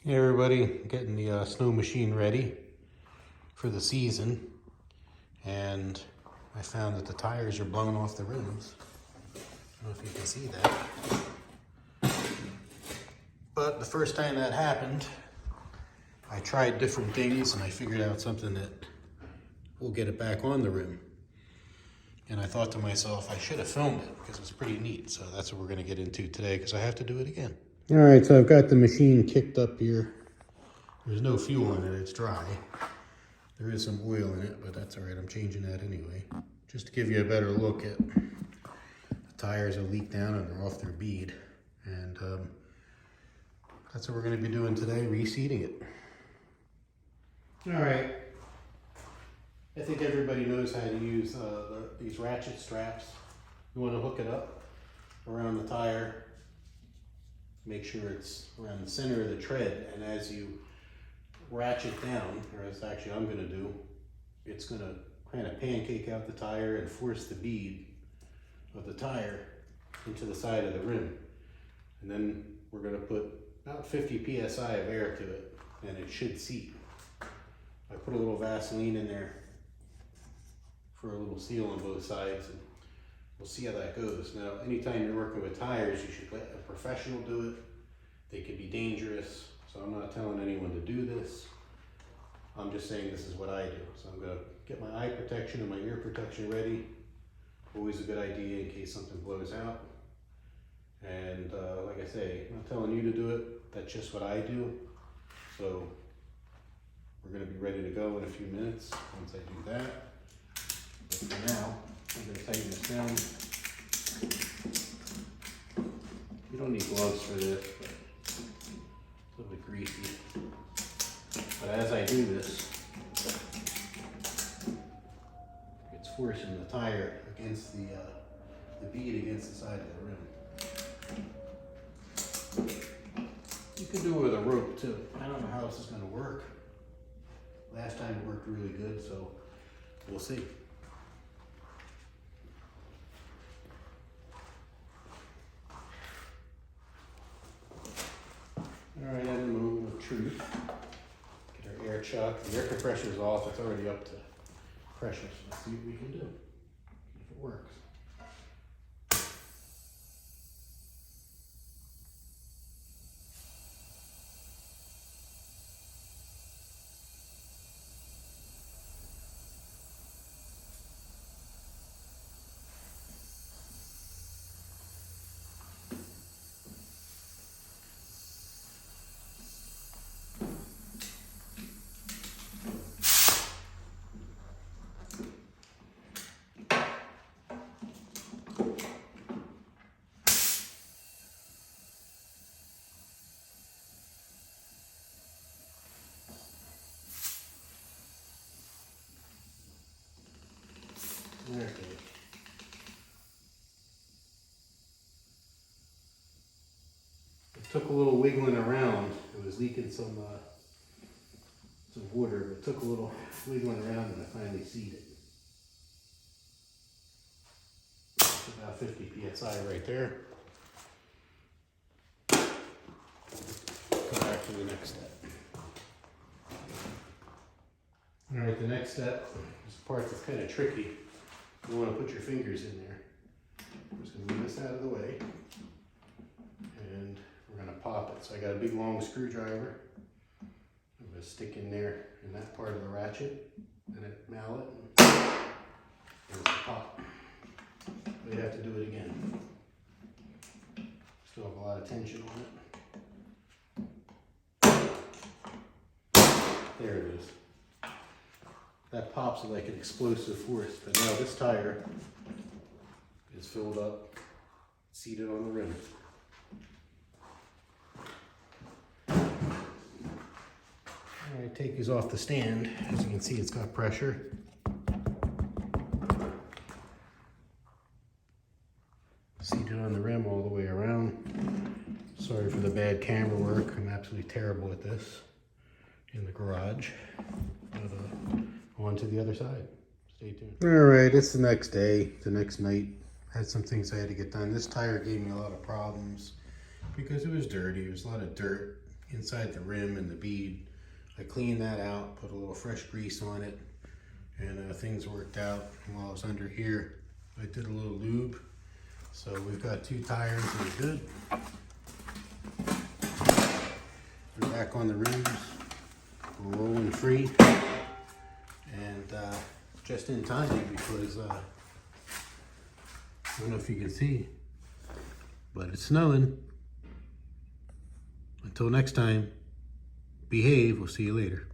Hey everybody, getting the snow machine ready for the season, and I found that the tires are blown off the rims. I don't know if you can see that. But the first time that happened, I tried different things and I figured out something that will get it back on the rim. And I thought to myself, I should have filmed it because it's pretty neat. So that's what we're gonna get into today because I have to do it again. All right, so I've got the machine kicked up here. There's no fuel in it, it's dry. There is some oil in it, but that's all right, I'm changing that anyway. Just to give you a better look at the tires are leaked down and they're off their bead. And that's what we're gonna be doing today, reseating it. All right, I think everybody knows how to use these ratchet straps. You wanna hook it up around the tire. Make sure it's around the center of the tread, and as you ratchet down, or as actually I'm gonna do, it's gonna kind of pancake out the tire and force the bead of the tire into the side of the rim. And then we're gonna put about 50 PSI of air to it, and it should seat. I put a little Vaseline in there for a little seal on both sides, and we'll see how that goes. Now, anytime you're working with tires, you should let a professional do it. They can be dangerous, so I'm not telling anyone to do this. I'm just saying this is what I do. So I'm gonna get my eye protection and my ear protection ready. Always a good idea in case something blows out. And like I say, I'm not telling you to do it. That's just what I do. So we're gonna be ready to go in a few minutes once I do that. But for now, I'm going to tighten this down. You don't need gloves for this, but it's a little bit greasy. But as I do this, it's forcing the tire against the bead against the side of the rim. You can do it with a rope too. I don't know how this is going to work. Last time it worked really good, so we'll see. All right, and the moment of truth. Get our air chuck. The air compressor's off. It's already up to pressure. So let's see what we can do. If it works. Okay. It took a little wiggling around. It was leaking some water, but it took a little wiggling around and I finally seated it. It's about 50 PSI right there. Go back to the next step. All right, the next step is the part that's kind of tricky. You want to put your fingers in there. I'm just going to move this out of the way. And we're going to pop it. So I got a big long screwdriver. I'm going to stick in there in that part of the ratchet. And it mallet. And there's the pop. We'd have to do it again. Still have a lot of tension on it. There it is. That pops like an explosive force, but now this tire is filled up, seated on the rim. All right, take these off the stand. As you can see, it's got pressure. Seated on the rim all the way around. Sorry for the bad camera work. I'm absolutely terrible at this in the garage. But, on to the other side. Stay tuned. All right, it's the next day, the next night. Had some things I had to get done. This tire gave me a lot of problems because it was dirty. There was a lot of dirt inside the rim and the bead. I cleaned that out, put a little fresh grease on it, and things worked out. While I was under here, I did a little lube. So we've got 2 tires that are good. We're back on the rims. We're rolling free. And just in time, because I don't know if you can see, but it's snowing. Until next time, behave. We'll see you later.